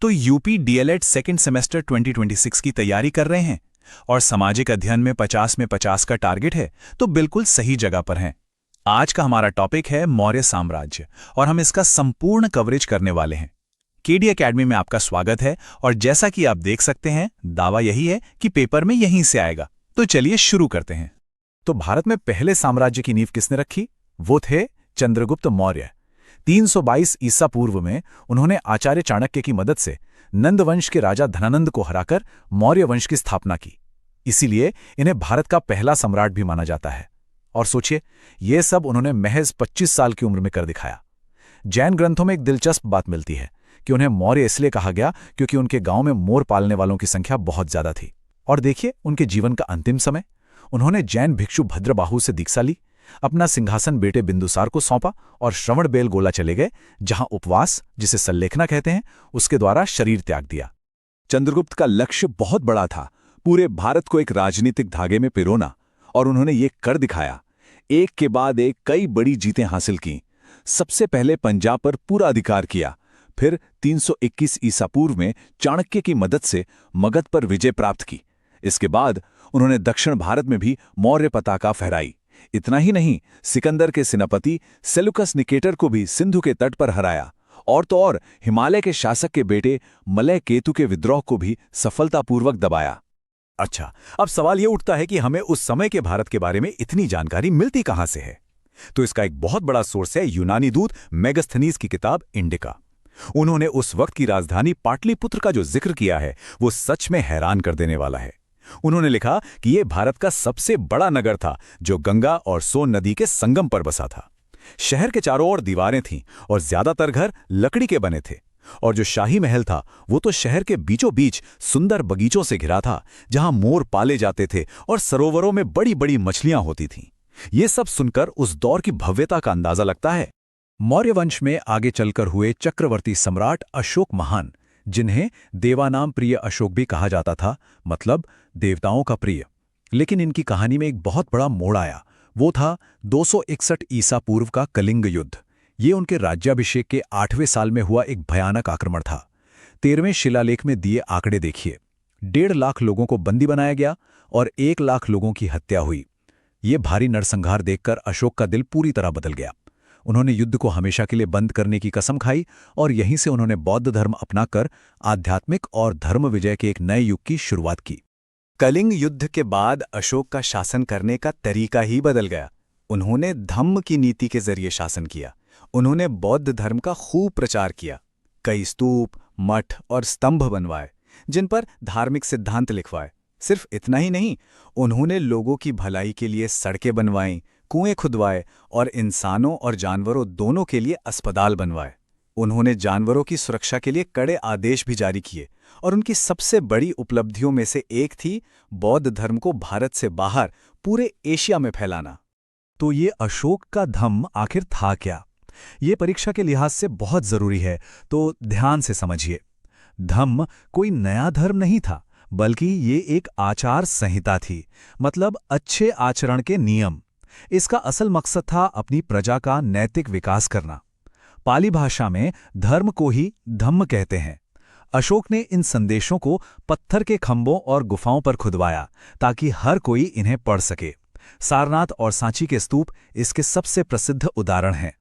तो UP DElEd second semester 2026 की तैयारी कर रहे हैं और सामाजिक अध्ययन में 50 में 50 का टारगेट है, तो बिल्कुल सही जगह पर हैं। आज का हमारा टॉपिक है मौर्य साम्राज्य और हम इसका संपूर्ण कवरेज करने वाले हैं। केडी एकेडमी में आपका स्वागत है और जैसा कि आप देख सकते हैं, दावा यही है कि पेपर में यहीं से आएगा। तो चलिए शुरू करते हैं। तो भारत में पहले साम्राज्य की नींव किसने रखी? वो थे चंद्रगुप्त मौर्य। 322 ईसा पूर्व में उन्होंने आचार्य चाणक्य की मदद से नंद वंश के राजा धनानंद को हराकर मौर्य वंश की स्थापना की। इसीलिए इन्हें भारत का पहला सम्राट भी माना जाता है। और सोचिए, ये सब उन्होंने महज 25 साल की उम्र में कर दिखाया। जैन ग्रंथों में एक दिलचस्प बात मिलती है कि उन्हें मौर्य इसलिए कहा गया क्योंकि उनके गांव में मोर पालने वालों की संख्या बहुत ज्यादा थी। और देखिए उनके जीवन का अंतिम समय। उन्होंने जैन भिक्षु भद्रबाहु से दीक्षा ली, अपना सिंहासन बेटे बिंदुसार को सौंपा और श्रवणबेलगोला चले गए, जहां उपवास, जिसे सल्लेखना कहते हैं, उसके द्वारा शरीर त्याग दिया। चंद्रगुप्त का लक्ष्य बहुत बड़ा था, पूरे भारत को एक राजनीतिक धागे में पिरोना, और उन्होंने ये कर दिखाया। एक के बाद एक कई बड़ी जीतें हासिल की। सबसे पहले पंजाब पर पूरा अधिकार किया, फिर 321 ईसा पूर्व में चाणक्य की मदद से मगध पर विजय प्राप्त की। इसके बाद उन्होंने दक्षिण भारत में भी मौर्य पताका फहराई। इतना ही नहीं, सिकंदर के सेनापति सेलुकस निकेटर को भी सिंधु के तट पर हराया, और तो और हिमालय के शासक के बेटे मलय केतु के विद्रोह को भी सफलतापूर्वक दबाया। अच्छा, अब सवाल ये उठता है कि हमें उस समय के भारत के बारे में इतनी जानकारी मिलती कहां से है? तो इसका एक बहुत बड़ा सोर्स है यूनानी दूत मेगास्थनीज की किताब इंडिका। उन्होंने उस वक्त की राजधानी पाटलिपुत्र का जो जिक्र किया है, वो सच में हैरान कर देने वाला है। उन्होंने लिखा कि यह भारत का सबसे बड़ा नगर था जो गंगा और सोन नदी के संगम पर बसा था। शहर के चारों ओर दीवारें थीं और ज्यादातर घर लकड़ी के बने थे, और जो शाही महल था वो तो शहर के बीचों बीच सुंदर बगीचों से घिरा था, जहां मोर पाले जाते थे और सरोवरों में बड़ी बड़ी मछलियां होती थीं। ये सब सुनकर उस दौर की भव्यता का अंदाजा लगता है। मौर्य वंश में आगे चलकर हुए चक्रवर्ती सम्राट अशोक महान, जिन्हें देवानाम प्रिय अशोक भी कहा जाता था, मतलब देवताओं का प्रिय। लेकिन इनकी कहानी में एक बहुत बड़ा मोड़ आया। वो था 261 ईसा पूर्व का कलिंग युद्ध। ये उनके राज्याभिषेक के 8वें साल में हुआ एक भयानक आक्रमण था। 13वें शिलालेख में दिए आंकड़े देखिए। 1.5 लाख लोगों को बंदी बनाया गया और 1 लाख लोगों की हत्या हुई। ये भारी नरसंहार देखकर अशोक का दिल पूरी तरह बदल गया। उन्होंने युद्ध को हमेशा के लिए बंद करने की कसम खाई और यहीं से उन्होंने बौद्ध धर्म अपनाकर आध्यात्मिक और धर्म विजय के एक नए युग की शुरुआत की। कलिंग युद्ध के बाद अशोक का शासन करने का तरीका ही बदल गया। उन्होंने धम्म की नीति के जरिए शासन किया। उन्होंने बौद्ध धर्म का खूब प्रचार किया। कई स्तूप, मठ और स्तंभ बनवाए, जिन पर धार्मिक सिद्धांत लिखवाए। सिर्फ इतना ही नहीं, उन्होंने लोगों की भलाई के लिए सड़कें बनवाईं, कुएं खुदवाए और इंसानों और जानवरों दोनों के लिए अस्पताल बनवाए। उन्होंने जानवरों की सुरक्षा के लिए कड़े आदेश भी जारी किए, और उनकी सबसे बड़ी उपलब्धियों में से एक थी बौद्ध धर्म को भारत से बाहर पूरे एशिया में फैलाना। तो ये अशोक का धम्म आखिर था क्या? ये परीक्षा के लिहाज से बहुत जरूरी है, तो ध्यान से समझिए। धम्म कोई नया धर्म नहीं था, बल्कि ये एक आचार संहिता थी, मतलब अच्छे आचरण के नियम। इसका असल मकसद था अपनी प्रजा का नैतिक विकास करना। पाली भाषा में धर्म को ही धम्म कहते हैं। अशोक ने इन संदेशों को पत्थर के खंभों और गुफाओं पर खुदवाया ताकि हर कोई इन्हें पढ़ सके। सारनाथ और सांची के स्तूप इसके सबसे प्रसिद्ध उदाहरण हैं।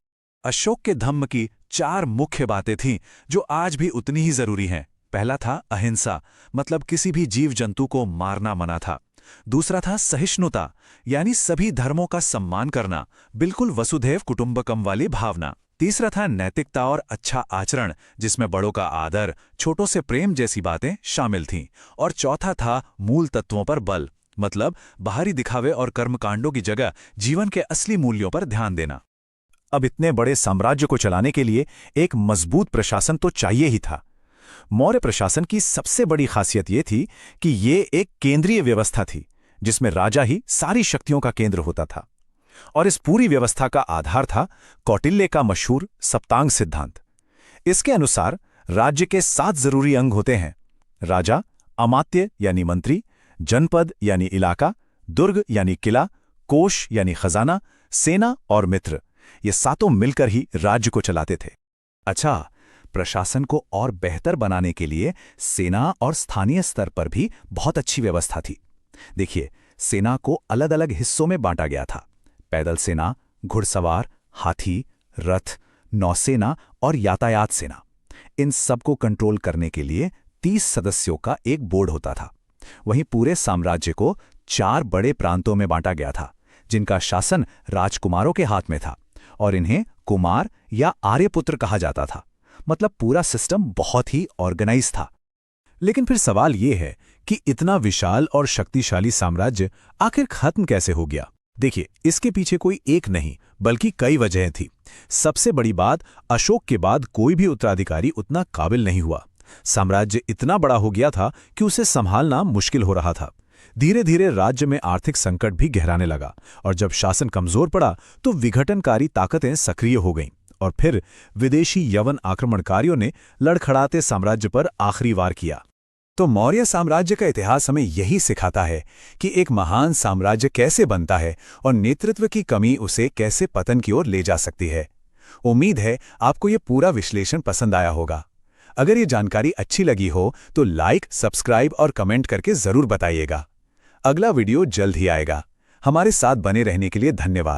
अशोक के धम्म की 4 मुख्य बातें थीं जो आज भी उतनी ही जरूरी हैं। पहला था अहिंसा, मतलब किसी भी जीव जंतु को मारना मना था। दूसरा था सहिष्णुता, यानी सभी धर्मों का सम्मान करना, बिल्कुल वसुधैव कुटुंबकम वाली भावना। तीसरा था नैतिकता और अच्छा आचरण, जिसमें बड़ों का आदर, छोटों से प्रेम जैसी बातें शामिल थीं। और चौथा था मूल तत्वों पर बल, मतलब बाहरी दिखावे और कर्मकांडों की जगह जीवन के असली मूल्यों पर ध्यान देना। अब इतने बड़े साम्राज्य को चलाने के लिए एक मजबूत प्रशासन तो चाहिए ही था। मौर्य प्रशासन की सबसे बड़ी खासियत ये थी कि ये एक केंद्रीय व्यवस्था थी, जिसमें राजा ही सारी शक्तियों का केंद्र होता था। और इस पूरी व्यवस्था का आधार था कौटिल्य का मशहूर सप्तांग सिद्धांत। इसके अनुसार राज्य के 7 जरूरी अंग होते हैं: राजा, अमात्य यानी मंत्री, जनपद यानी इलाका, दुर्ग यानी किला, कोष यानी खजाना, सेना और मित्र। ये सातों मिलकर ही राज्य को चलाते थे। अच्छा, प्रशासन को और बेहतर बनाने के लिए सेना और स्थानीय स्तर पर भी बहुत अच्छी व्यवस्था थी। देखिए, सेना को अलग अलग हिस्सों में बांटा गया था। पैदल सेना, घुड़सवार, हाथी, रथ, नौसेना और यातायात सेना। इन सबको कंट्रोल करने के लिए 30 सदस्यों का एक बोर्ड होता था। वहीं पूरे साम्राज्य को 4 बड़े प्रांतों में बांटा गया था, जिनका शासन राजकुमारों के हाथ में था, और इन्हें कुमार या आर्यपुत्र कहा जाता था। मतलब पूरा सिस्टम बहुत ही ऑर्गेनाइज था। लेकिन फिर सवाल ये है कि इतना विशाल और शक्तिशाली साम्राज्य आखिर खत्म कैसे हो गया? देखिए, इसके पीछे कोई एक नहीं बल्कि कई वजहें थी। सबसे बड़ी बात, अशोक के बाद कोई भी उत्तराधिकारी उतना काबिल नहीं हुआ। साम्राज्य इतना बड़ा हो गया था कि उसे संभालना मुश्किल हो रहा था। धीरे धीरे राज्य में आर्थिक संकट भी गहराने लगा, और जब शासन कमजोर पड़ा तो विघटनकारी ताकतें सक्रिय हो गईं, और फिर विदेशी यवन आक्रमणकारियों ने लड़खड़ाते साम्राज्य पर आखिरी वार किया। तो मौर्य साम्राज्य का इतिहास हमें यही सिखाता है कि एक महान साम्राज्य कैसे बनता है और नेतृत्व की कमी उसे कैसे पतन की ओर ले जा सकती है। उम्मीद है आपको ये पूरा विश्लेषण पसंद आया होगा। अगर ये जानकारी अच्छी लगी हो तो लाइक, सब्सक्राइब और कमेंट करके जरूर बताइएगा। अगला वीडियो जल्द ही आएगा। हमारे साथ बने रहने के लिए धन्यवाद।